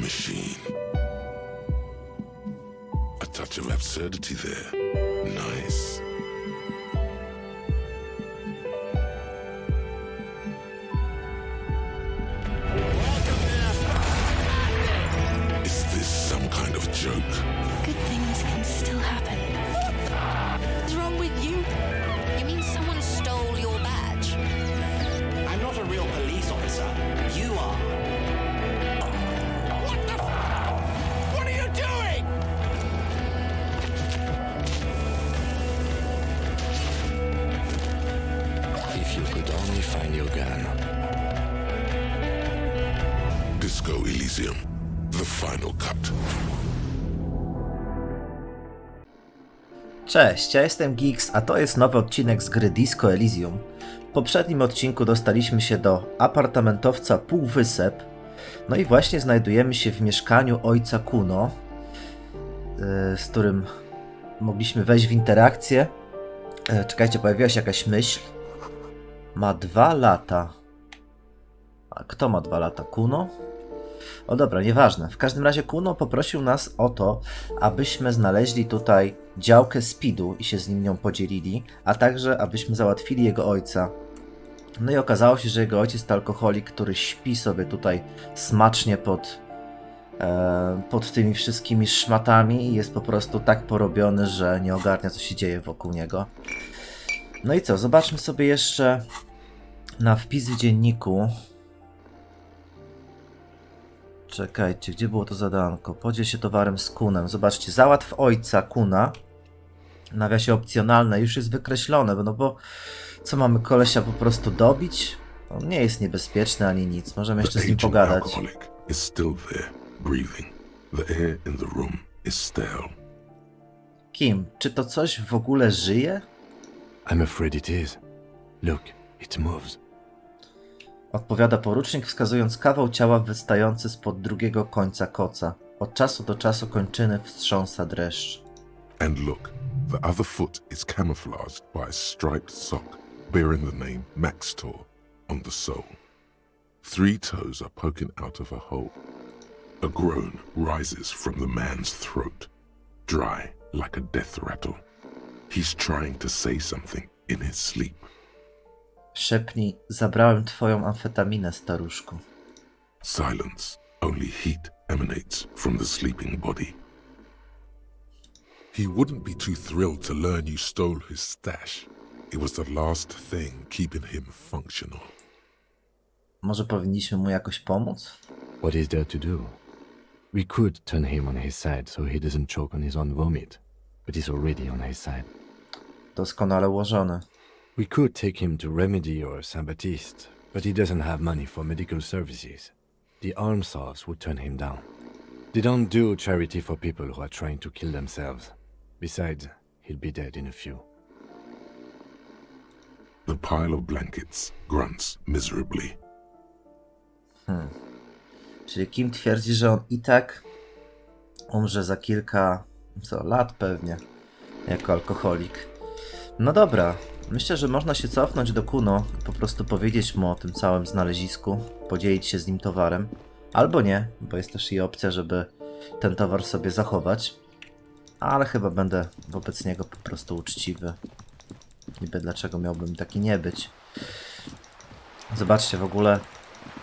machine. A touch of absurdity there. Nice. Is this some kind of joke? Good things can still happen. What's wrong with you? You mean someone stole your badge? I'm not a real police officer. You are. What the What are you doing? If you could only find your gun. Disco Elysium The Final Cut. Cześć, ja jestem Geeks, a to jest nowy odcinek z gry Disco Elysium. W poprzednim odcinku dostaliśmy się do apartamentowca Półwysep. No i właśnie znajdujemy się w mieszkaniu ojca Cuno, z którym mogliśmy wejść w interakcję. Czekajcie, pojawiła się jakaś myśl. Ma 2 lata. A kto ma 2 lata? Cuno? O dobra, nieważne. W każdym razie Cuno poprosił nas o to, abyśmy znaleźli tutaj działkę speedu i się z nim nią podzielili, a także abyśmy załatwili jego ojca. No i okazało się, że jego ojciec to alkoholik, który śpi sobie tutaj smacznie pod tymi wszystkimi szmatami i jest po prostu tak porobiony, że nie ogarnia, co się dzieje wokół niego. No i co, zobaczmy sobie jeszcze na wpis w dzienniku. Czekajcie, gdzie było to zadanko? Podziel się towarem z Cunem. Zobaczcie, załatw ojca Cuna. W nawiasie opcjonalne już jest wykreślone, no bo co mamy kolesia po prostu dobić? On nie jest niebezpieczny ani nic, możemy jeszcze z nim pogadać. Alcoholic is still there, breathing. The air in the room is stale. Kim? Czy to coś w ogóle żyje? I'm afraid it is. Look, it moves. Odpowiada porucznik, wskazując kawał ciała wystający spod drugiego końca koca. Od czasu do czasu kończyny wstrząsa dreszcz. And look, the other foot is camouflaged by a striped sock bearing the name Maxtor on the sole. 3 toes are poking out of a hole. A groan rises from the man's throat, dry like a death rattle. He's trying to say something in his sleep. Szepnij, zabrałem twoją amfetaminę, staruszku. Silence. Only heat emanates from the sleeping body. He wouldn't be too thrilled to learn you stole his stash. It was the last thing keeping him functional. Może powinniśmy mu jakoś pomóc? What is there to do? We could turn him on his side so he doesn't choke on his own vomit, but he's already on his side. Doskonale ułożone. We could take him to Remedy or Saint Baptiste, but he doesn't have money for medical services. The almshouse would turn him down. They don't do charity for people who are trying to kill themselves. Besides, he'll be dead in a few. The pile of blankets grunts miserably. Czyli Kim twierdzi, że on i tak umrze za kilka lat pewnie, jako alkoholik. No dobra, myślę, że można się cofnąć do Cuno i po prostu powiedzieć mu o tym całym znalezisku, podzielić się z nim towarem. Albo nie, bo jest też i opcja, żeby ten towar sobie zachować. Ale chyba będę wobec niego po prostu uczciwy. Niby dlaczego miałbym taki nie być. Zobaczcie, w ogóle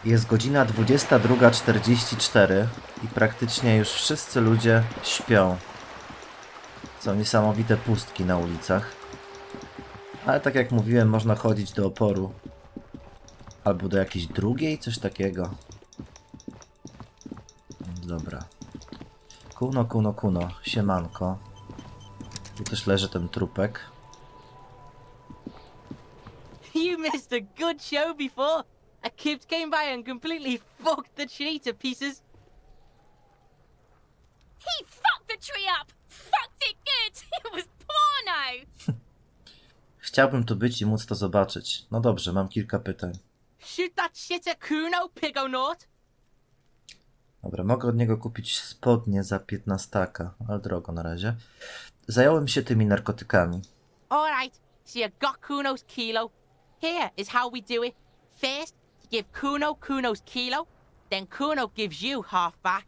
jest godzina 22:44 i praktycznie już wszyscy ludzie śpią. Są niesamowite pustki na ulicach. Ale tak jak mówiłem, można chodzić do oporu. Albo do jakiejś drugiej, coś takiego. Dobra. Cuno, siemanko. Tu też leży ten trupek. You missed a good show before. A kid came by and completely fucked the tree to pieces. He fucked the tree up! Fucked it good! It was porno! Chciałbym tu być i móc to zobaczyć. No dobrze, mam kilka pytań. Shoot that shit at Cuno, pig o not. Dobra, mogę od niego kupić spodnie za 15, ale drogo na razie. Zająłem się tymi narkotykami. Alright, so you got Cuno's kilo. Here is how we do it. First, you give Cuno Cuno's kilo, then Cuno gives you half back.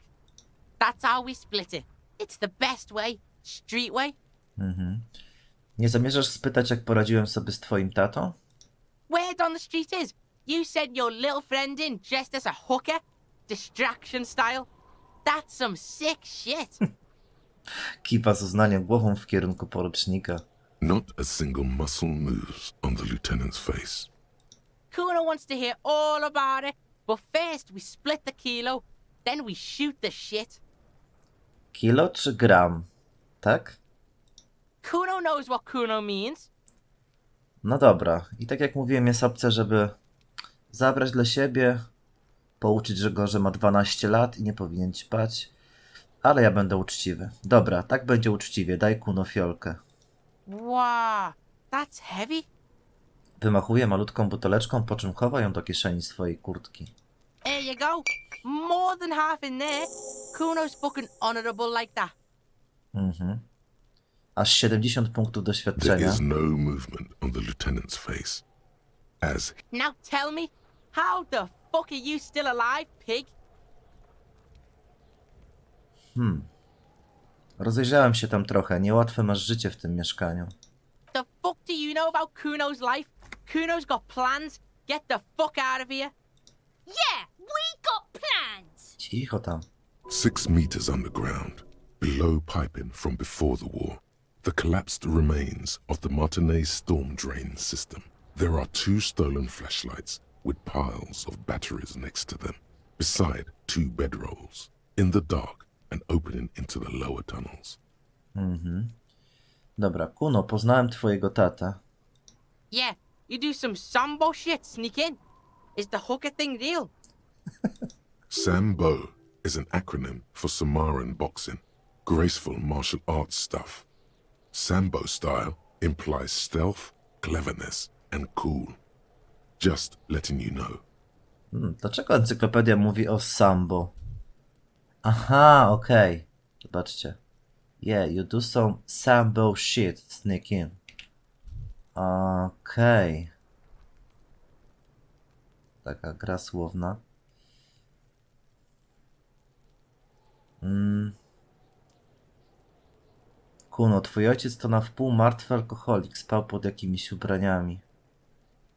That's how we split it. It's the best way. Street way. Nie zamierzasz spytać, jak poradziłem sobie z twoim tatą? Word on the street is, you sent your little friend in dressed as a hooker. Distraction style. That's some sick shit. Kiwa z uznaniem głową w kierunku porucznika. Not a single muscle moves on the lieutenant's face. Cuno wants to hear all about it, but first we split the kilo, then we shoot the shit. Kilo czy gram? Tak? Cuno knows what Cuno means. No dobra. I tak jak mówiłem, jest opcja, żeby zabrać dla siebie, pouczyć że ma 12 lat i nie powinien ćpać. Ale ja będę uczciwy. Dobra, tak będzie uczciwie. Daj Cuno fiolkę. Wow, that's heavy. Wymachuje malutką buteleczką, po czym chowa ją do kieszeni swojej kurtki. There you go. More than half in there. Cuno's fucking honorable like that. Aż 70 punktów There doświadczenia. is no movement on the lieutenant's face. As Now tell me, how the fuck are you still alive, pig? Rozejrzałem się tam trochę. Niełatwe masz życie w tym mieszkaniu. The fuck do you know about Cuno's life? Cuno's got plans. Get the fuck out of here. Yeah, we got plans. Cicho tam. 6 meters underground, below piping from before the war, the collapsed remains of the Martinez storm drain system. There are 2 stolen flashlights with piles of batteries next to them, beside 2 bedrolls, in the dark and opening into the lower tunnels. Dobra, Cuno, poznałem twojego tatę. Yeah, you do some sambo shit, sneak in. Is the hooker thing real? Sambo is an acronym for Samoan boxing, graceful martial arts stuff. Sambo style implies stealth, cleverness, and cool. Just letting you know. Dlaczego encyklopedia mówi o sambo? Aha, okej. Zobaczcie. Yeah, you do some sambo shit, sneak in. Okej. Taka gra słowna. Cuno, twój ojciec to na wpół martwy alkoholik. Spał pod jakimiś ubraniami.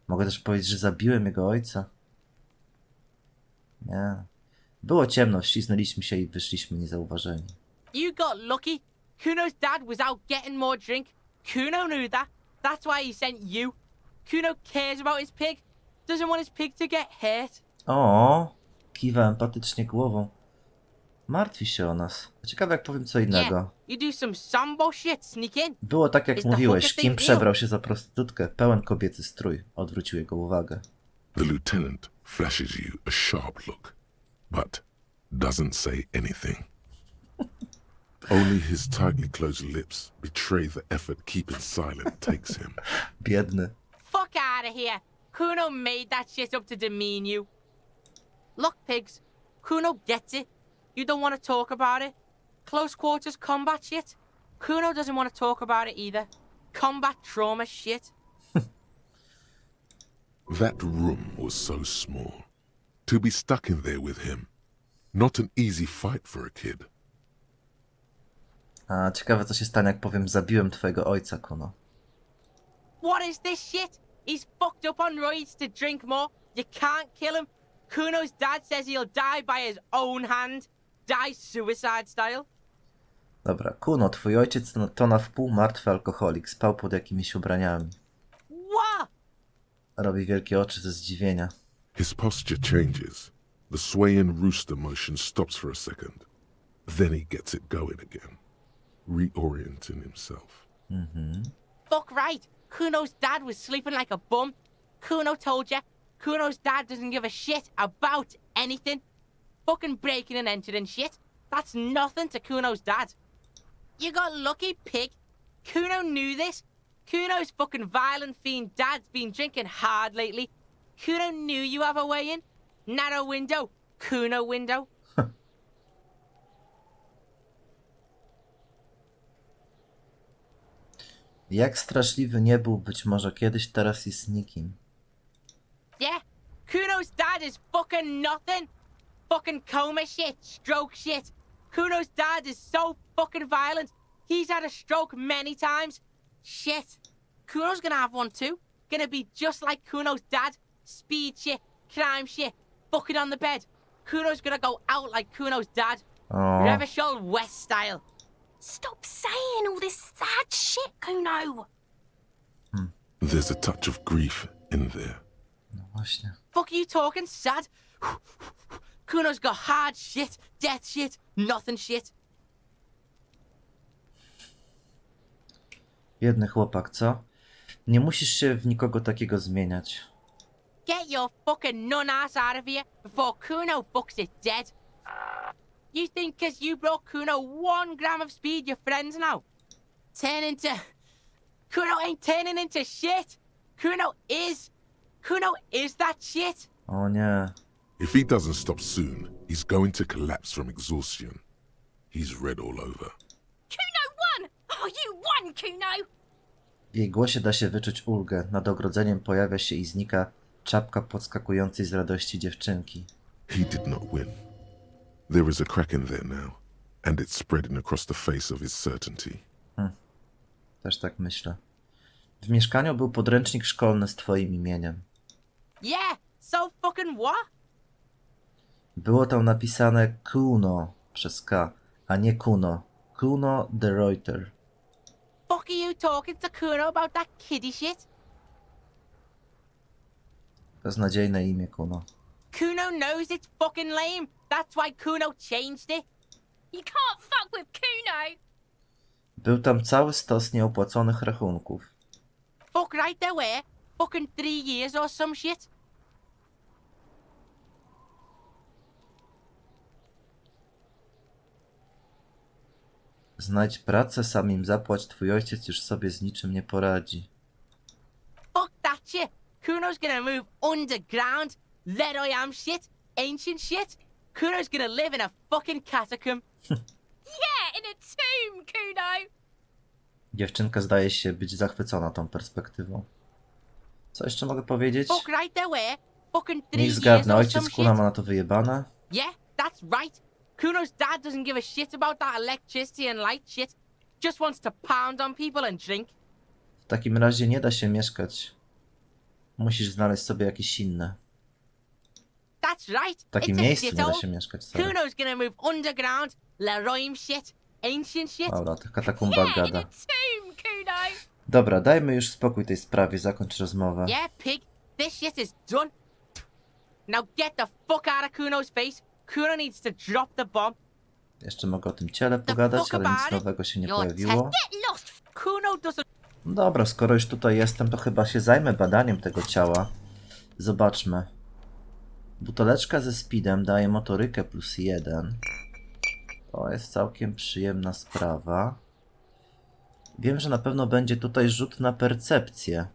Mogę też powiedzieć, że zabiłem jego ojca? Nie. Było ciemno, wślizgnęliśmy się i wyszliśmy niezauważeni. You got lucky. Cuno's dad was out getting more drink. Cuno knew that. That's why he sent you. Cuno cares about his pig. Doesn't want his pig to get hurt. O, kiwa empatycznie głową. Martwi się o nas. Ciekawe jak powiem co Yeah, innego. you do some sambo shit, sneak in. Było tak jak Is the mówiłeś, hooker Kim thing przebrał się za prostytutkę. Pełen kobiecy strój. Odwrócił jego uwagę. The lieutenant flashes you a sharp look, but doesn't say anything. Only his tightly closed lips betray the effort keeping silent takes him. Biedny. Fuck out of here. Cuno made that shit up to demean you. Look, pigs. Cuno gets it. You don't want to talk about it. Close quarters combat shit. Cuno doesn't want to talk about it either. Combat trauma shit. That room was so small. To be stuck in there with him, not an easy fight for a kid. A ciekawe co się stanie jak powiem zabiłem twojego ojca, Cuno. What is this shit? He's fucked up on roids to drink more. You can't kill him. Cuno's dad says he'll die by his own hand. Die suicide style. Dobra, Cuno, twój ojciec to na wpół martwy alkoholik. Spał pod jakimiś ubraniami. What? Robi wielkie oczy ze zdziwienia. His posture changes. The swaying rooster motion stops for a second. Then he gets it going again, reorienting himself. Fuck right. Cuno's dad was sleeping like a bum. Cuno told ya. Cuno's dad doesn't give a shit about anything. Fucking breaking and entering shit. That's nothing to Cuno's dad. You got lucky, pig. Cuno knew this. Cuno's fucking violent fiend dad's been drinking hard lately. Cuno knew you have a way in. Narrow window. Cuno window. Jak straszliwy nie był być może kiedyś, teraz jest nikim. Yeah, Cuno's dad is fucking nothing. Fucking coma shit, stroke shit. Cuno's dad is so fucking violent. He's had a stroke many times. Shit. Cuno's gonna have one too. Gonna be just like Cuno's dad. Speed shit, crime shit, fucking on the bed. Cuno's gonna go out like Cuno's dad. O, Revachol West style. Stop saying all this sad shit, Cuno. There's a touch of grief in there. no właśnie. Fuck are you talking sad? Cuno's got hard shit, death shit, nothing shit. Biedny chłopak, co? Nie musisz się w nikogo takiego zmieniać. Get your fucking nun ass out of here before Cuno fucks it dead. You think 'cause you brought Cuno 1 gram of speed, you're friends now? Turn into... Cuno ain't turning into shit. Cuno is that shit. O nie. If he doesn't stop soon, he's going to collapse from exhaustion. He's red all over. Cuno won! Oh, you won, Cuno! W jej głosie da się wyczuć ulgę. Nad ogrodzeniem pojawia się i znika czapka podskakującej z radości dziewczynki. He did not win. There is a crack in there now, and it's spreading across the face of his certainty. Też tak myślę. W mieszkaniu był podręcznik szkolny z twoim imieniem. Yeah, so fucking what? Było tam napisane Cuno przez K, a nie Cuno. Cuno de Reuter. Fuck are you talking to Cuno about that kiddie shit? Beznadziejne imię Cuno. Cuno knows it's fucking lame. That's why Cuno changed it. You can't fuck with Cuno! Był tam cały stos nieopłaconych rachunków. Fuck right there were. Fucking 3 years or some shit. Znajdź pracę, sam im zapłać, twój ojciec już sobie z niczym nie poradzi. Fuck that shit. Cuno's gonna move underground. Let I am shit. Ancient shit. Cuno's gonna live in a fucking catacomb. Yeah, in a tomb, Cuno! Dziewczynka zdaje się być zachwycona tą perspektywą. Co jeszcze mogę powiedzieć? Fuck right there were. Fucking 3 Niech years zgadnę, or ojciec some Cuna shit. ma na to wyjebane? Yeah, that's right. Cuno's dad doesn't give a shit about that electricity and light shit. Just wants to pound on people and drink. W takim razie nie da się mieszkać. Musisz znaleźć sobie jakieś inne. That's right. W takim It's a miejscu nie da shithole. się mieszkać, sorry. Cuno's gonna move underground. Leroy shit. Ancient shit. Dobra, ta katakumba Yeah, in a gada. tomb, Cuno! Dobra, dajmy już spokój tej sprawie, zakończ rozmowę. Yeah, pig. This shit is done. Now get the fuck out of Cuno's face. Cuno needs to drop the bomb. Jeszcze mogę o tym ciele pogadać, fuck ale about nic it. nowego się nie Your pojawiło. Get lost! Cuno doesn't... Dobra, skoro już tutaj jestem, to chyba się zajmę badaniem tego ciała. Zobaczmy. Buteleczka ze speedem daje motorykę +1. To jest całkiem przyjemna sprawa. Wiem, że na pewno będzie tutaj rzut na percepcję,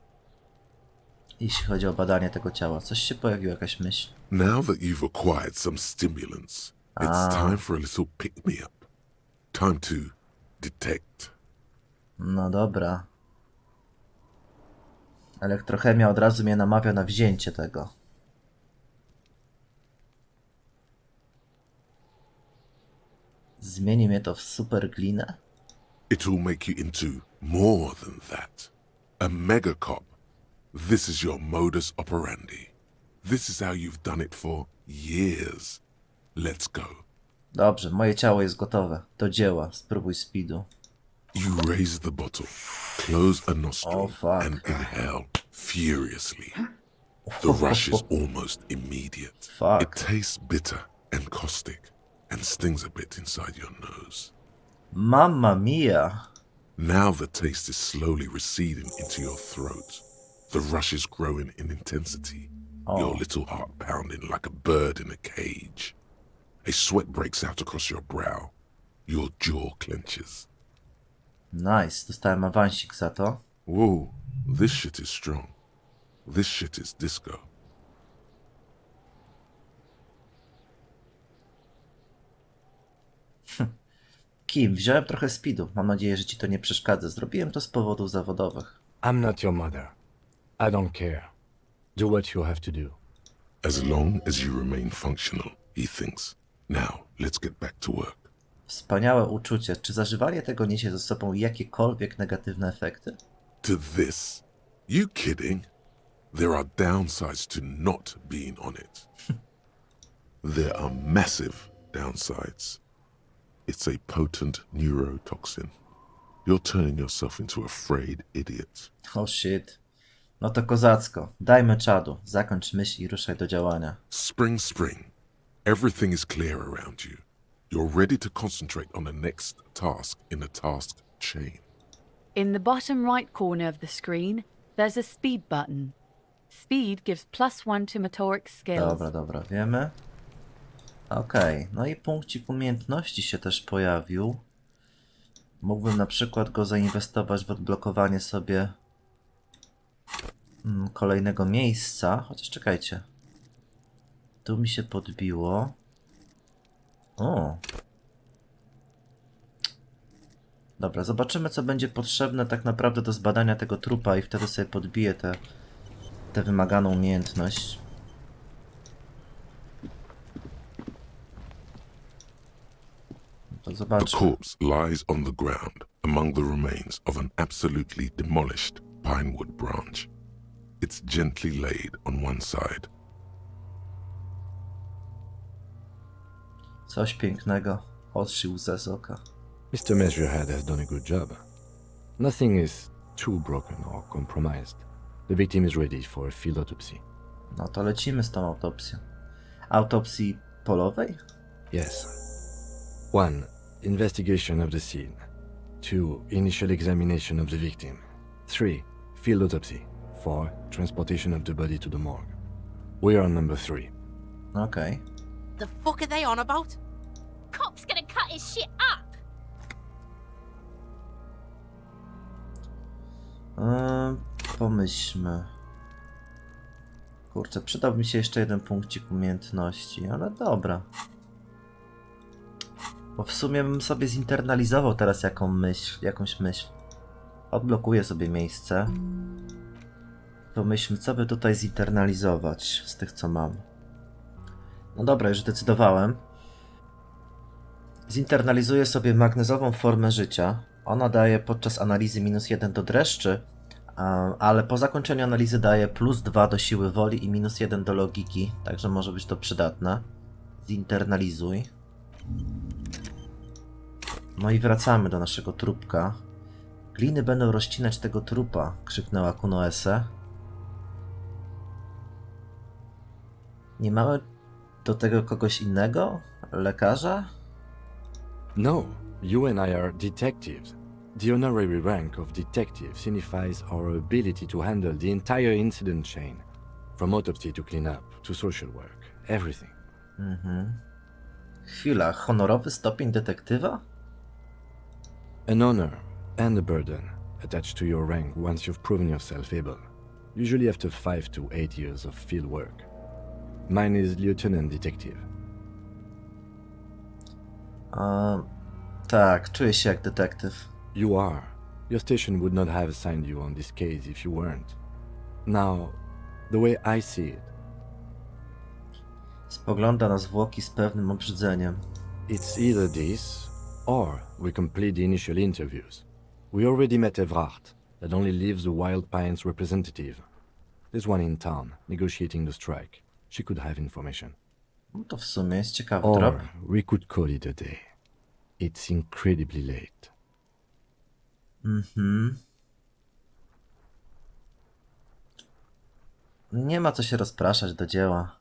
jeśli chodzi o badanie tego ciała. Coś się pojawiło, jakaś myśl. Now that you've acquired some stimulants, it's time for a little pick-me-up. Time to detect. No dobra. Elektrochemia od razu mnie namawia na wzięcie tego. Zmieni mnie to w super glinę? It will make you into more than that. A mega cop. This is your modus operandi. This is how you've done it for years. Let's go. Dobrze, moje ciało jest gotowe. Do dzieła. Spróbuj speedu. You raise the bottle, close a nostril, Oh, fuck. and inhale furiously. The rush is almost immediate. Fuck. It tastes bitter and caustic and stings a bit inside your nose. Mamma mia! Now the taste is slowly receding into your throat. The rush is growing in intensity, your little heart pounding like a bird in a cage. A sweat breaks out across your brow. Your jaw clenches. Nice, dostałem awansik za to. Whoa, this shit is strong. This shit is disco. Kim, wziąłem trochę speedu. Mam nadzieję, że ci to nie przeszkadza. Zrobiłem to z powodów zawodowych. I'm not your mother. I don't care. Do what you have to do. As long as you remain functional, he thinks. Now, let's get back to work. Wspaniałe uczucie. Czy zażywanie tego niesie ze sobą jakiekolwiek negatywne efekty? To this. You kidding? There are downsides to not being on it. There are massive downsides. It's a potent neurotoxin. You're turning yourself into a afraid idiot. Oh shit. No to kozacko. Dajmy czadu. Zakończ myśl i ruszaj do działania. Spring, spring. Everything is clear around you. You're ready to concentrate on the next task in the task chain. In the bottom right corner of the screen, there's a speed button. Speed gives +1 to motoric skills. Dobra, wiemy. Okej, no i punkcik umiejętności się też pojawił. Mógłbym na przykład go zainwestować w odblokowanie sobie kolejnego miejsca. Chociaż czekajcie. Tu mi się podbiło. O. Dobra, zobaczymy, co będzie potrzebne tak naprawdę do zbadania tego trupa i wtedy sobie podbiję tę wymaganą umiejętność. To The zobaczmy. corpse lies on the ground among the remains of an absolutely demolished pinewood branch. It's gently laid on one side. Coś pięknego. Otrzyj łzę z oka. Mr. Measurehead has done a good job. Nothing is too broken or compromised. The victim is ready for a field autopsy. No to lecimy z tą autopsją. Autopsji polowej? Yes. 1. Investigation of the scene. 2. Initial examination of the victim. 3. Field autopsy. 4. Transportation of the body to the morgue. We are on number 3. Okej. The fuck are they on about? Cop's gonna cut his shit up. Pomyślmy. Kurczę, przydałby mi się jeszcze jeden punkcik umiejętności, ale dobra. Bo w sumie bym sobie zinternalizował teraz jakąś myśl. Odblokuję sobie miejsce. Pomyślmy, co by tutaj zinternalizować z tych, co mam. No dobra, już zdecydowałem. Zinternalizuję sobie magnezową formę życia. Ona daje podczas analizy -1 do dreszczy, ale po zakończeniu analizy daje +2 do siły woli i -1 do logiki, także może być to przydatne. Zinternalizuj. No i wracamy do naszego trupka. Gliny będą rozcinać tego trupa, krzyknęła Cuno. Nie mamy do tego kogoś innego? Lekarza? No, you and I are detectives. The honorary rank of detective signifies our ability to handle the entire incident chain. From autopsy to cleanup, to social work, everything. Chwila, honorowy stopień detektywa? An honor and a burden attached to your rank once you've proven yourself able, usually after 5 to 8 years of field work. Mine is lieutenant detective. Tak, czuję się jak detektyw. You are. Your station would not have assigned you on this case if you weren't. Now, the way I see it, Spogląda na zwłoki z pewnym obrzydzeniem. it's either this, or we complete the initial interviews. We already met Evrard, that only leaves the Wild Pines representative. There's one in town, negotiating the strike. She could have information. No to w sumie jest ciekawy trop. Or we could call it a day. It's incredibly late. Nie ma co się rozpraszać, do dzieła.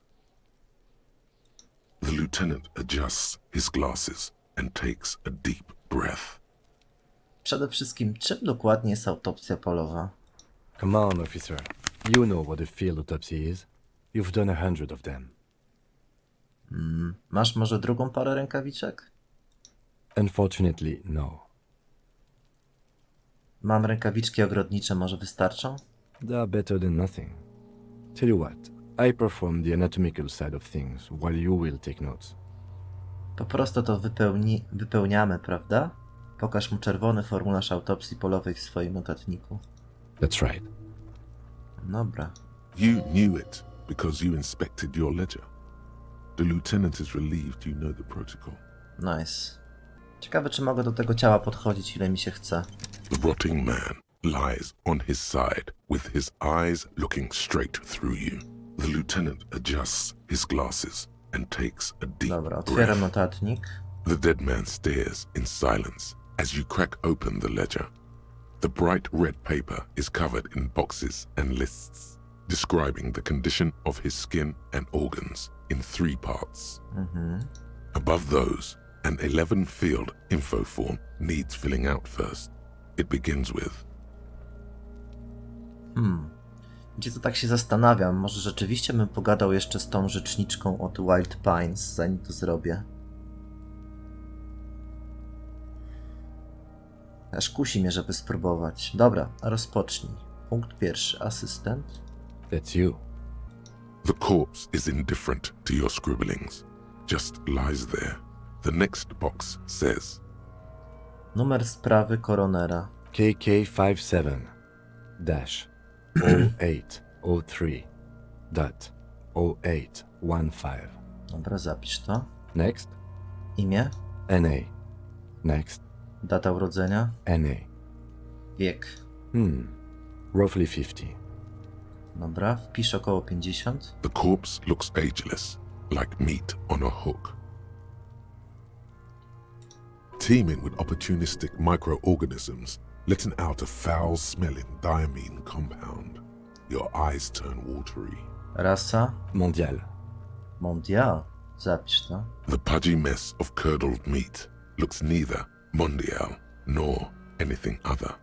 The lieutenant adjusts his glasses and takes a deep breath. Przede wszystkim, czym dokładnie jest autopsja polowa? Come on, officer. You know what a field autopsy is. You've done 100 of them. Masz może drugą parę rękawiczek? Unfortunately, no. Mam rękawiczki ogrodnicze, może wystarczą? They are better than nothing. Tell you what, I perform the anatomical side of things while you will take notes. Po prostu to wypełniamy, prawda? Pokaż mu czerwony formularz autopsji polowej w swoim notatniku. That's right. Dobra. You knew it because you inspected your ledger. The lieutenant is relieved you know the protocol. Nice. Ciekawe, czy mogę do tego ciała podchodzić, ile mi się chce. The rotting man lies on his side with his eyes looking straight through you. The lieutenant adjusts his glasses and takes a deep Dobra, otwieram breath. notatnik. The dead man stares in silence as you crack open the ledger. The bright red paper is covered in boxes and lists, describing the condition of his skin and organs in 3 parts. Above those, an 11-field info form needs filling out first. It begins with... Gdzie to tak się zastanawiam, może rzeczywiście bym pogadał jeszcze z tą rzeczniczką od Wild Pines, zanim to zrobię. Aż kusi mnie, żeby spróbować. Dobra, rozpocznij. Punkt pierwszy. Asystent. That's you. The corpse is indifferent to your scribblings, just lies there. The next box says... Numer sprawy koronera. KK57-0803.0815. Dobra, zapisz to. Next, Imię. NA. Next, Data urodzenia. NA. Wiek. Roughly 50. Dobra, wpisz około 50. The corpse looks ageless, like meat on a hook. Teeming with opportunistic microorganisms, letting out a foul-smelling diamine compound. Your eyes turn watery. Rasa. Mondial. Mondial. Zapisz to. The pudgy mess of curdled meat looks neither mondial nor anything other.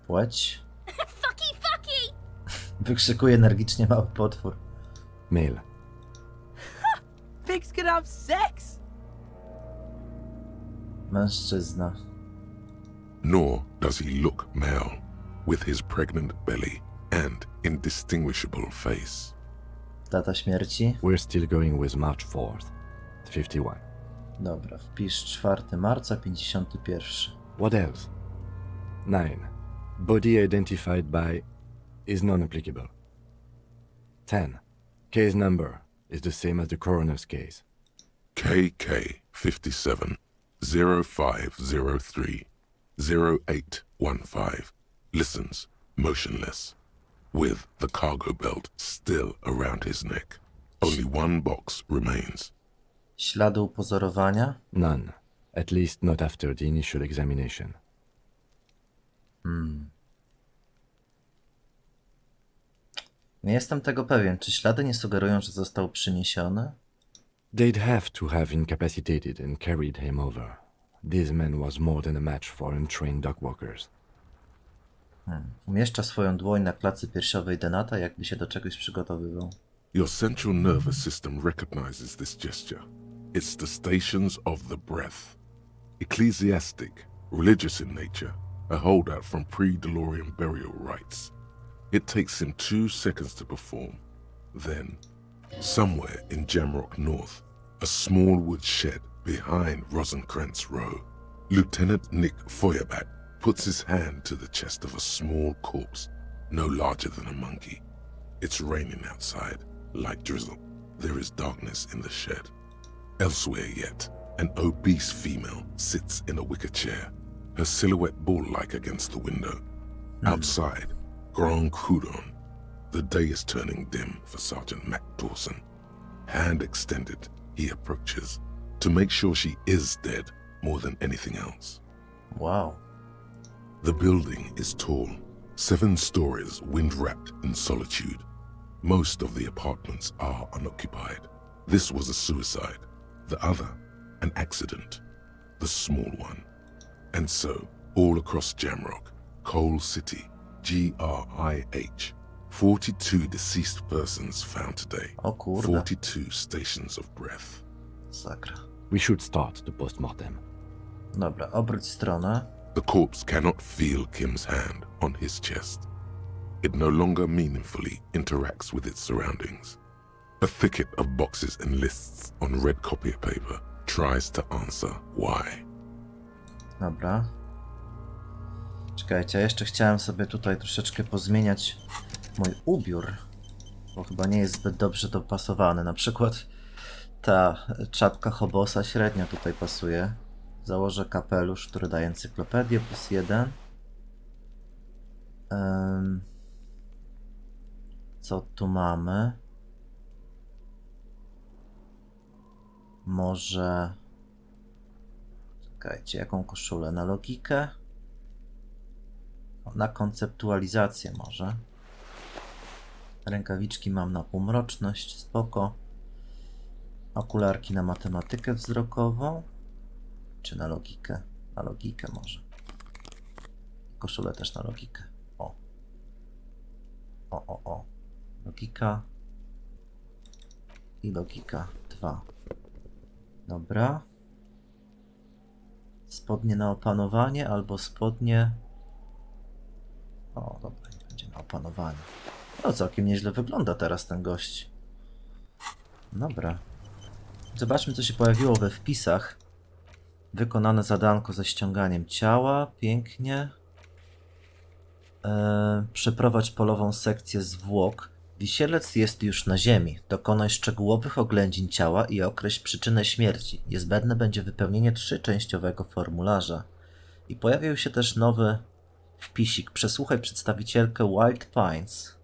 Płeć. Fucky, fucky! Wykrzykuje energicznie mały potwór. Male. Pigs can have sex! Mężczyzna. Nor does he look male, with his pregnant belly and indistinguishable face. Data śmierci. We're still going with March 4th. 51. Dobra, wpisz 4 marca 51. What else? 9. Body identified by is non-applicable. 10. Case number is the same as the coroner's case. KK57 0503 0815 listens motionless, with the cargo belt still around his neck. Only one box remains. Ślady upozorowania. None. At least not after the initial examination. Nie jestem tego pewien. Czy ślady nie sugerują, że został przyniesiony? They'd have to have incapacitated and carried him over. This man was more than a match for untrained dogwalkers. Umieszcza swoją dłoń na klatce piersiowej Denata, jakby się do czegoś przygotowywał. Your central nervous system recognizes this gesture. It's the stations of the breath. Ecclesiastic, religious in nature, a holdout from pre-Delorian burial rites. It takes him 2 seconds to perform. Then, somewhere in Jamrock North, a small wood shed behind Rosencrantz Row, Lieutenant Nick Feuerbach puts his hand to the chest of a small corpse, no larger than a monkey. It's raining outside, light drizzle. There is darkness in the shed. Elsewhere yet, an obese female sits in a wicker chair, her silhouette bull-like against the window. Outside, Grand Coudon. The day is turning dim for Sergeant Mac Dawson. Hand extended, he approaches, to make sure she is dead more than anything else. Wow. The building is tall, 7 stories wind-wrapped in solitude. Most of the apartments are unoccupied. This was a suicide. The other, an accident. The small one. And so, all across Jamrock, Coal City, GRIH, 42 deceased persons found today. O kurde. 42 stations of breath. Sakra. We should start the postmortem. Dobra, obróć stronę. The corpse cannot feel Kim's hand on his chest. It no longer meaningfully interacts with its surroundings. A thicket of boxes and lists on red copy paper tries to answer why. Dobra. Czekajcie, ja jeszcze chciałem sobie tutaj troszeczkę pozmieniać mój ubiór, bo chyba nie jest zbyt dobrze dopasowany. Na przykład ta czapka hobosa średnio tutaj pasuje. Założę kapelusz, który daje encyklopedię, +1. Co tu mamy? Może... Czekajcie, jaką koszulę? Na logikę? Na konceptualizację może. Rękawiczki mam na półmroczność, spoko. Okularki na matematykę wzrokową. Czy na logikę? Na logikę może. Koszulę też na logikę. O. O. Logika. I logika 2. Dobra. Spodnie na opanowanie albo spodnie... O, dobra, nie będzie na opanowanie. No, całkiem nieźle wygląda teraz ten gość. Dobra. Zobaczmy, co się pojawiło we wpisach. Wykonane zadanko ze ściąganiem ciała. Pięknie. Przeprowadź polową sekcję zwłok. Wisielec jest już na ziemi. Dokonaj szczegółowych oględzin ciała i określ przyczynę śmierci. Niezbędne będzie wypełnienie 3-częściowego formularza. I pojawił się też nowy wpisik. Przesłuchaj przedstawicielkę Wild Pines.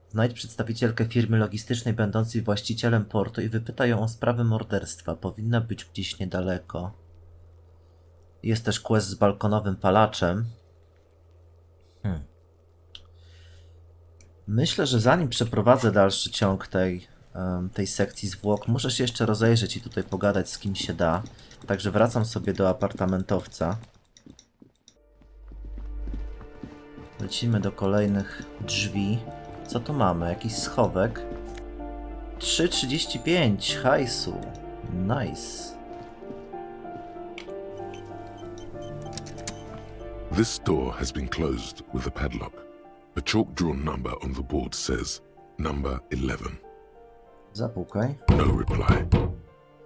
Znajdź przedstawicielkę firmy logistycznej będącej właścicielem portu i wypytaj ją o sprawę morderstwa. Powinna być gdzieś niedaleko. Jest też quest z balkonowym palaczem. Myślę, że zanim przeprowadzę dalszy ciąg tej sekcji zwłok, muszę się jeszcze rozejrzeć i tutaj pogadać z kim się da. Także wracam sobie do apartamentowca. Lecimy do kolejnych drzwi. Co tu mamy? Jakiś schowek. 3,35 hajsu. Nice. This door has been closed with a padlock. A chalk-drawn number on the board says number 11. Zapukaj. No reply.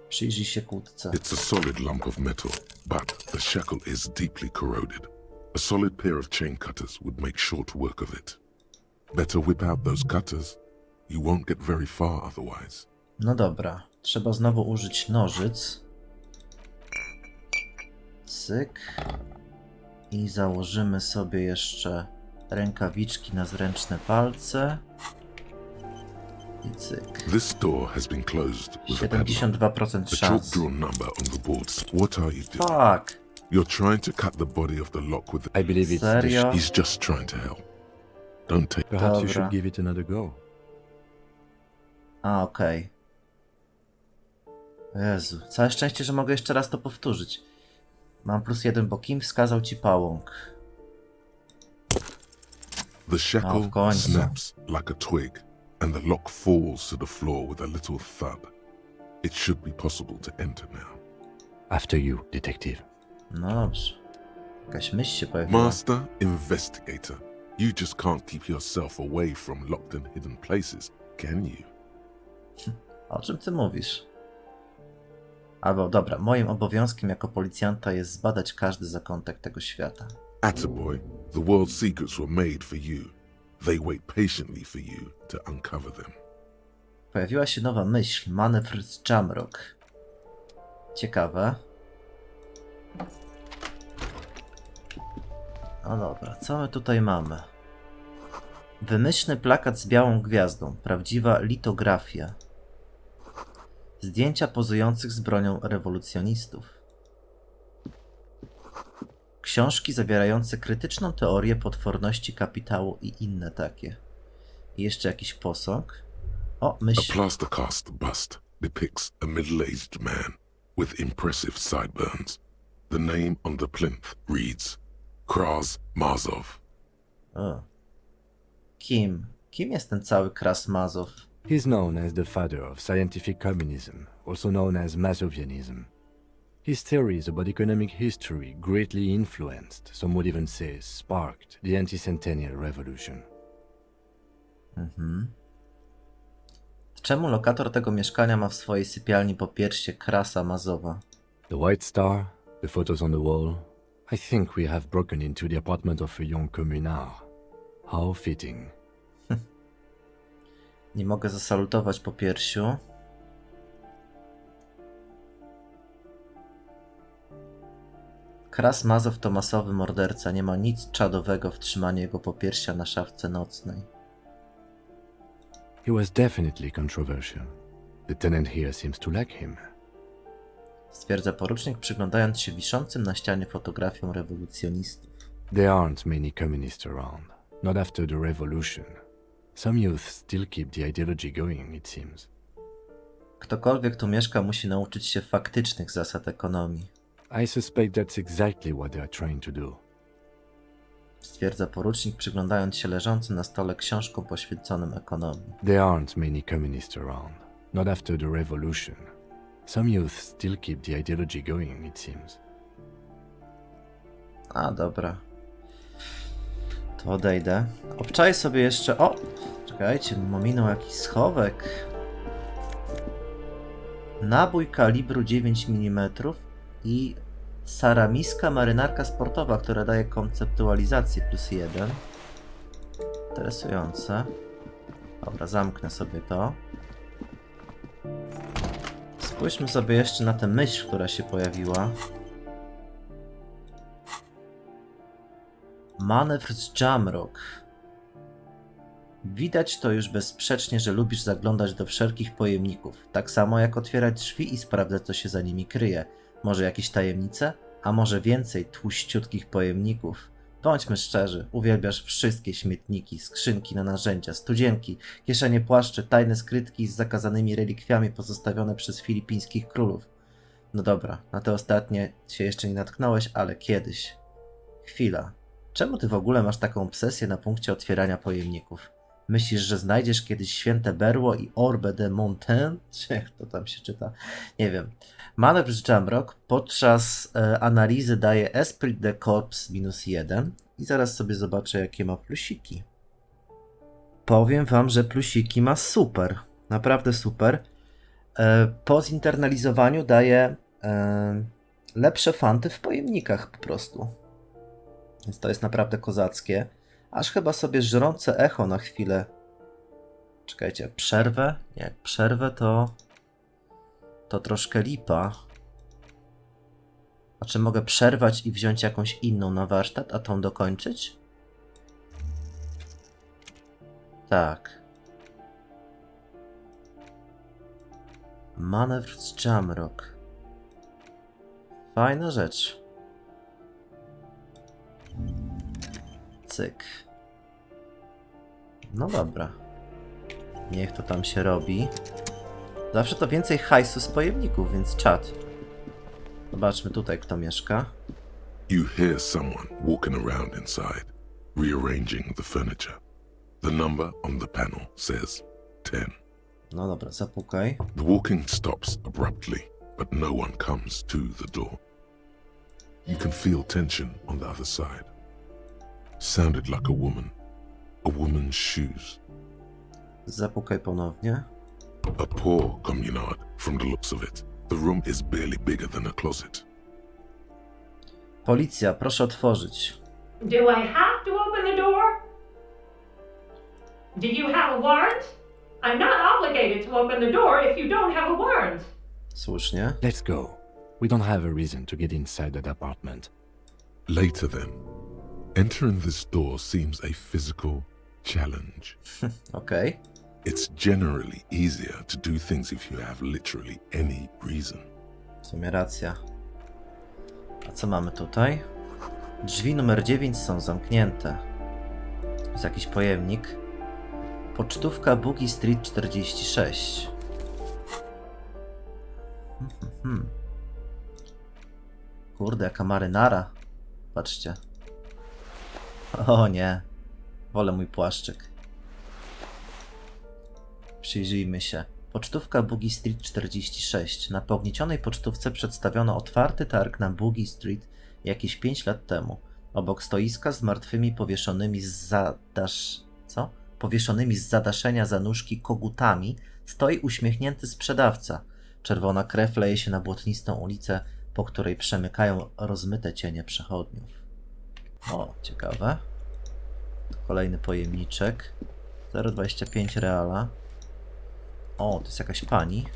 Przyjrzyj się kłódce. It's a solid lump of metal, but the shackle is deeply corroded. A solid pair of chain cutters would make short work of it. Better whip out those cutters. You won't get very far otherwise. No dobra. Trzeba znowu użyć nożyc. Cyk. I założymy sobie jeszcze rękawiczki na zręczne palce. I cyk. This door has been closed with a padlock. 72% The szans. chalk-drawn number on the boards. What are you doing? Fuck. You're trying to cut the body of the lock with the... I believe it's the Serio? He's just trying to help. Don't take... Perhaps you Dobra. should give it another go. A, okej. Jezu. Całe szczęście, że mogę jeszcze raz to powtórzyć. Mam +1, bo Kim wskazał ci pałąk. The shackle w końcu. snaps like a twig, and the lock falls to the floor with a little thud. It should be possible to enter now. After you, detective. No dobrze. Jakaś myśl się pojawiła. Master Investigator, you just can't keep yourself away from locked and hidden places, can you? O czym ty mówisz? Albo dobra, moim obowiązkiem jako policjanta jest zbadać każdy zakątek tego świata. Attaboy, the world's secrets were made for you. They wait patiently for you to uncover them. Pojawiła się nowa myśl, manewr z Jamrock. Ciekawe. No dobra, co my tutaj mamy? Wymyślny plakat z białą gwiazdą, prawdziwa litografia. Zdjęcia pozujących z bronią rewolucjonistów. Książki zawierające krytyczną teorię potworności kapitału i inne takie. I jeszcze jakiś posąg. O, A myśl. plaster cast bust depicts a middle-aged man with impressive sideburns. The name on the plinth reads Kraz Mazov. O. Kim? Kim jest ten cały Krasmazow? He's known as the father of scientific communism, also known as Masovianism. His theories about economic history greatly influenced, some would even say sparked, the anti-centennial revolution. Czemu lokator tego mieszkania ma w swojej sypialni popiersie Krasa Mazowa? The White Star, the photos on the wall. I think we have broken into the apartment of a young communard. How fitting. Nie mogę zasalutować popiersiu. Kras Mazow to masowy morderca. Nie ma nic czadowego w trzymaniu jego popiersia na szafce nocnej. He was definitely controversial. The tenant here seems to like him. Stwierdza porucznik, przyglądając się wiszącym na ścianie fotografiom rewolucjonistów. There aren't many communists around. Not after the revolution. Some youth still keep the ideology going, it seems. Ktokolwiek tu mieszka, musi nauczyć się faktycznych zasad ekonomii. I suspect that's exactly what they are trying to do. Stwierdza porucznik, przyglądając się leżącym na stole książkom poświęconym ekonomii. There aren't many communists around. Not after the revolution. Some youth still keep the ideology going, it seems. A, dobra. To odejdę. Obczaję sobie jeszcze... O! Czekajcie, minął jakiś schowek. Nabój kalibru 9 mm i saramiska marynarka sportowa, która daje konceptualizację +1. Interesujące. Dobra, zamknę sobie to. Spójrzmy sobie jeszcze na tę myśl, która się pojawiła. Manewr z Jamrock. Widać to już bezsprzecznie, że lubisz zaglądać do wszelkich pojemników. Tak samo jak otwierać drzwi i sprawdzać, co się za nimi kryje. Może jakieś tajemnice? A może więcej tłuściutkich pojemników? Bądźmy szczerzy, uwielbiasz wszystkie śmietniki, skrzynki na narzędzia, studzienki, kieszenie płaszczy, tajne skrytki z zakazanymi relikwiami pozostawione przez filipińskich królów. No dobra, na te ostatnie się jeszcze nie natknąłeś, ale kiedyś. Chwila. Czemu ty w ogóle masz taką obsesję na punkcie otwierania pojemników? Myślisz, że znajdziesz kiedyś święte berło i Orbe de Montaigne? Czy jak to tam się czyta? Nie wiem. Manewr z Jamrock podczas analizy daje Esprit de Corps -1 i zaraz sobie zobaczę, jakie ma plusiki. Powiem wam, że plusiki ma super. Naprawdę super. Po zinternalizowaniu daje lepsze fanty w pojemnikach po prostu. Więc to jest naprawdę kozackie. Aż chyba sobie żrące echo na chwilę. Czekajcie, przerwę? Nie, jak przerwę to troszkę lipa. A czy mogę przerwać i wziąć jakąś inną na warsztat, a tą dokończyć? Tak. Manewr z Jamrock. Fajna rzecz. Cyk. No dobra. Niech to tam się robi. Zawsze to więcej hajsu z pojemników, więc czat. Zobaczmy tutaj, kto mieszka. You hear someone walking around inside, rearranging the furniture. The number on the panel says 10. No dobra, zapukaj. The walking stops abruptly, but no one comes to the door. You can feel tension on the other side. Sounded like a woman. A woman's shoes. Zapukaj ponownie. A poor communard from the looks of it. The room is barely bigger than a closet. Policja, proszę otworzyć. Do I have to open the door? Do you have a warrant? I'm not obligated to open the door if you don't have a warrant. Słusznie. Let's go. We don't have a reason to get inside that apartment. Later then, entering this door seems a physical challenge. Okej. It's generally easier to do things if you have literally any reason. W sumie racja. A co mamy tutaj? Drzwi numer 9 są zamknięte. Jest jakiś pojemnik. Pocztówka Boogie Street 46. Kurde, jaka marynara. Patrzcie. O nie. Wolę mój płaszczyk. Przyjrzyjmy się. Pocztówka Boogie Street 46. Na pogniecionej pocztówce przedstawiono otwarty targ na Boogie Street jakieś 5 lat temu. Obok stoiska z martwymi powieszonymi z zadaszenia za nóżki kogutami stoi uśmiechnięty sprzedawca. Czerwona krew leje się na błotnistą ulicę, po której przemykają rozmyte cienie przechodniów. O, ciekawe. Kolejny pojemniczek. 0,25 reala. O, to jest jakaś pani.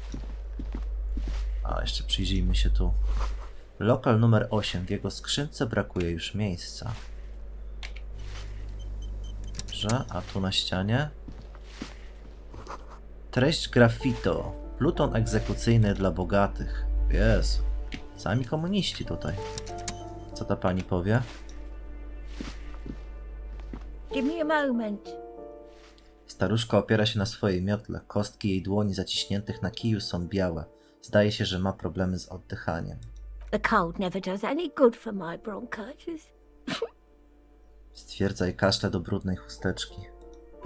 A jeszcze przyjrzyjmy się tu Lokal numer 8. W jego skrzynce brakuje już miejsca. Dobrze, a tu na ścianie? Treść graffito. Pluton egzekucyjny dla bogatych. Jezu. Sami komuniści tutaj. Co ta pani powie? Give me a moment. Staruszka opiera się na swojej miotle. Kostki jej dłoni zaciśniętych na kiju są białe. Zdaje się, że ma problemy z oddychaniem. The cold never does any good for my bronchitis. Stwierdza i kaszle do brudnej chusteczki.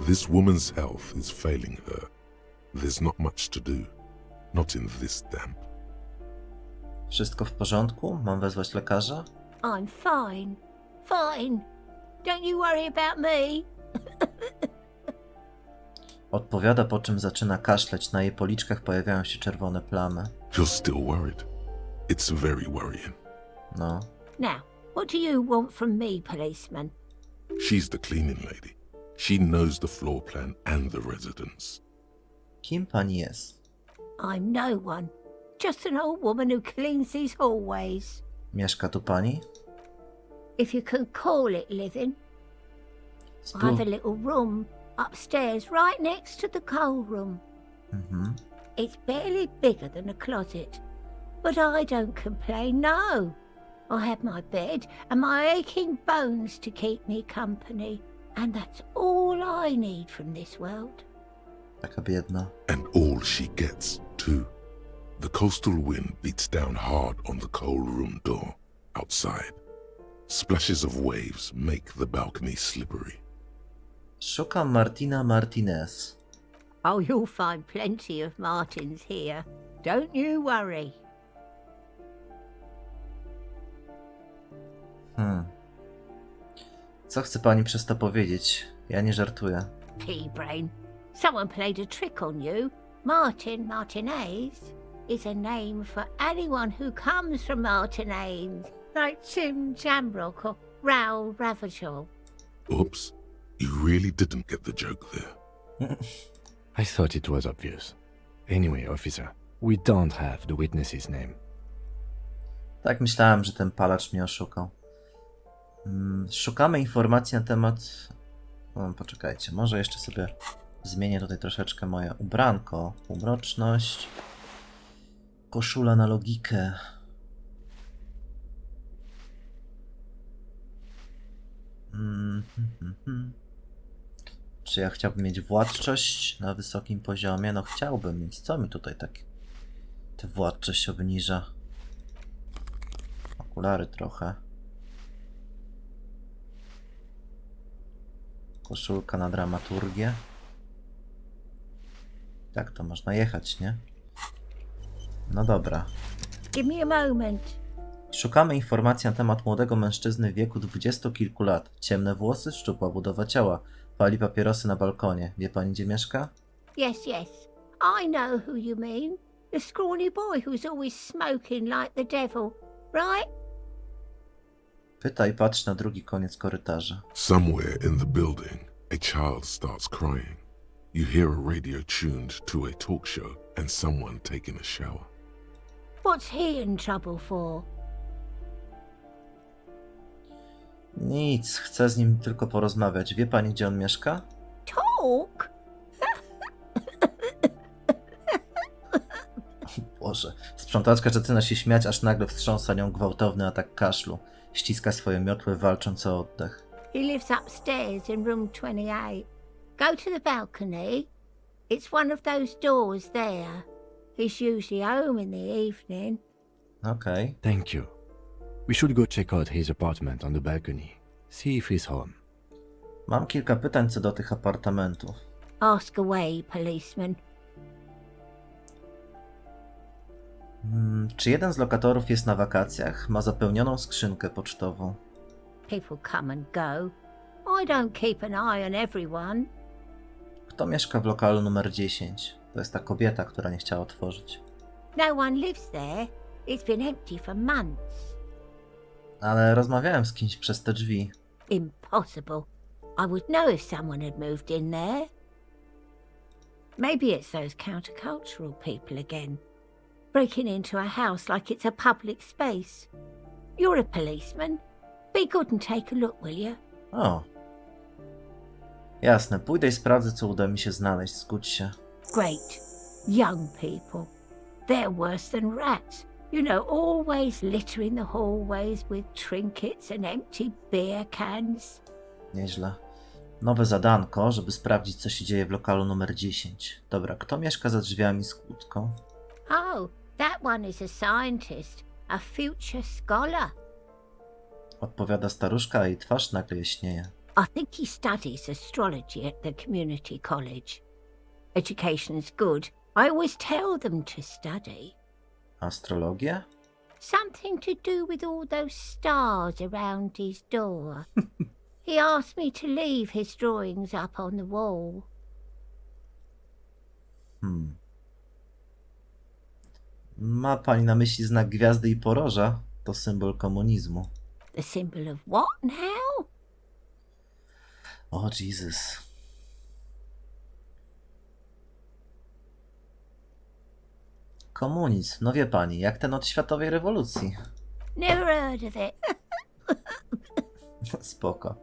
This woman's health is failing her. There's not much to do. Not in this damp. Wszystko w porządku? Mam wezwać lekarza? I'm fine. Fine. Don't you worry about me. Odpowiada, po czym zaczyna kaszleć. Na jej policzkach pojawiają się czerwone plamy. You're still worried. It's very worrying. No. Now, what do you want from me, policeman? She's the cleaning lady. She knows the floor plan and the residence. Kim pani jest? I'm no one. Just an old woman who cleans these hallways. Mieszka tu pani? If you can call it living. I have a little room upstairs right next to the coal room. Mhm. It's barely bigger than a closet. But I don't complain, no. I have my bed and my aching bones to keep me company. And that's all I need from this world. Taka biedna. And all she gets, too. The coastal wind beats down hard on the coal room door outside. Splashes of waves make the balcony slippery. Szukam Martina Martinez. Oh, you'll find plenty of Martins here. Don't you worry. Co chce pani przez to powiedzieć? Ja nie żartuję. Pea-brain. Someone played a trick on you. Martinez is a name for anyone who comes from Martinez. Like Tim Jamrock or Raoul Ravachol. Oops, you really didn't get the joke there. I thought it was obvious. Anyway, officer, we don't have the witness's name. Tak myślałem, że ten palacz mnie oszukał. Szukamy informacji na temat... poczekajcie, może jeszcze sobie zmienię tutaj troszeczkę moje ubranko. Półmroczność. Koszula na logikę. Czy ja chciałbym mieć władczość na wysokim poziomie? No chciałbym mieć. Co mi tutaj tak tę władczość obniża? Okulary trochę. Koszulka na dramaturgię. Tak to można jechać, nie? No dobra. Give me a moment. Szukamy informacji na temat młodego mężczyzny w wieku 20 kilku lat. Ciemne włosy, szczupła budowa ciała. Pali papierosy na balkonie. Wie pani, gdzie mieszka? Yes. I know who you mean. The scrawny boy who's always smoking like the devil, right? Pyta i patrzy na drugi koniec korytarza. Somewhere in the building, a child starts crying. You hear a radio tuned to a talk show and someone taking a shower. What's he in trouble for? Nic, chcę z nim tylko porozmawiać. Wie pani, gdzie on mieszka? Talk? Boże. Sprzątaczka zaczyna się śmiać, aż nagle wstrząsa nią gwałtowny atak kaszlu. Ściska swoje miotły, walcząc o oddech. He lives upstairs in room 28. Go to the balcony. It's one of those doors there. He's usually home in the evening. Okej. Thank you. We should go check out his apartment on the balcony. See if he's home. Mam kilka pytań co do tych apartamentów. Ask away, policeman. Czy jeden z lokatorów jest na wakacjach? Ma zapełnioną skrzynkę pocztową. People come and go. I don't keep an eye on everyone. Kto mieszka w lokalu numer 10? To jest ta kobieta, która nie chciała otworzyć. No one lives there. It's been empty for months. Ale rozmawiałem z kimś przez te drzwi. Impossible. I would know if someone had moved in there. Maybe it's those countercultural people again. breaking into a house like it's a public space. You're a policeman. Be good and take a look, will you? O. Jasne, pójdę i sprawdzę, co uda mi się znaleźć. Zgódź się. Great. Young people. They're worse than rats. You know, always littering the hallways with trinkets and empty beer cans. Nieźle. Nowe zadanko, żeby sprawdzić, co się dzieje w lokalu numer 10. Dobra, kto mieszka za drzwiami z kłódką? Oh, that one is a scientist, a future scholar. Odpowiada staruszka, a jej twarz nagle jaśnieje. I think he studies astrology at the community college. Education's good. I always tell them to study. Astrologię? Something to do with all those stars around his door. He asked me to leave his drawings up on the wall. Ma pani na myśli znak gwiazdy i poroża? To symbol komunizmu. The symbol of what now? O, Jesus. Komunizm, no wie pani, jak ten od światowej rewolucji. Never heard of it. Spoko.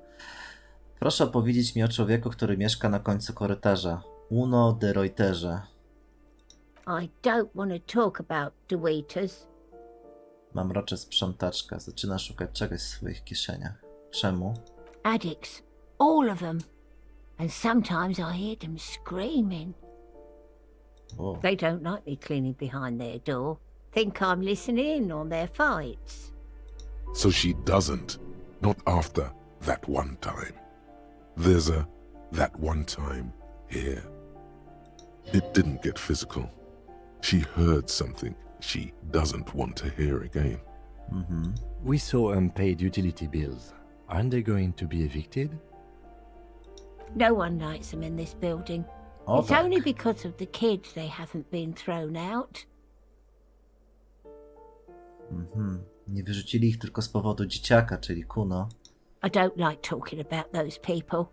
Proszę opowiedzieć mi o człowieku, który mieszka na końcu korytarza. Uno de Reuterze. I don't want to talk about Dwudziesty. Mamrocze sprzątaczka. Zaczyna szukać czegoś w swoich kieszeniach. Czemu? Addicts. All of them. And sometimes I hear them screaming. O. They don't like me cleaning behind their door. Think I'm listening in on their fights. So she doesn't. Not after that one time. There's a that one time here. It didn't get physical. She heard something she doesn't want to hear again. We saw unpaid utility bills. Aren't they going to be evicted? No one likes them in this building. O, It's tak. only because of the kids they haven't been thrown out. Nie wyrzucili ich tylko z powodu dzieciaka, czyli Cuno. I don't like talking about those people.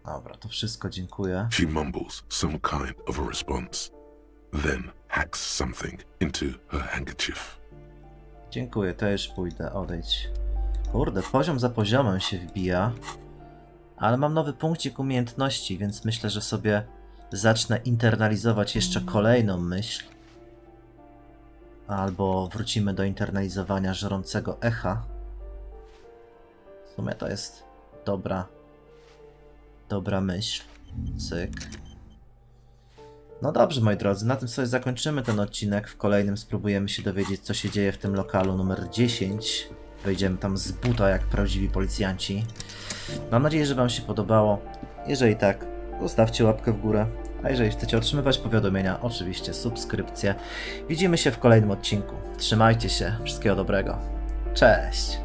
Dobra, to wszystko, dziękuję. She mumbles some kind of a response, then hacks something into her handkerchief. Dziękuję, to już pójdę, odejdź. Kurde, poziom za poziomem się wbija. Ale mam nowy punkcik umiejętności, więc myślę, że sobie zacznę internalizować jeszcze kolejną myśl. Albo wrócimy do internalizowania żrącego echa. W sumie to jest dobra myśl. Cyk. No dobrze, moi drodzy, na tym sobie zakończymy ten odcinek. W kolejnym spróbujemy się dowiedzieć, co się dzieje w tym lokalu numer 10. Wejdziemy tam z buta jak prawdziwi policjanci. Mam nadzieję, że wam się podobało. Jeżeli tak, zostawcie łapkę w górę. A jeżeli chcecie otrzymywać powiadomienia, oczywiście subskrypcje. Widzimy się w kolejnym odcinku. Trzymajcie się, wszystkiego dobrego. Cześć!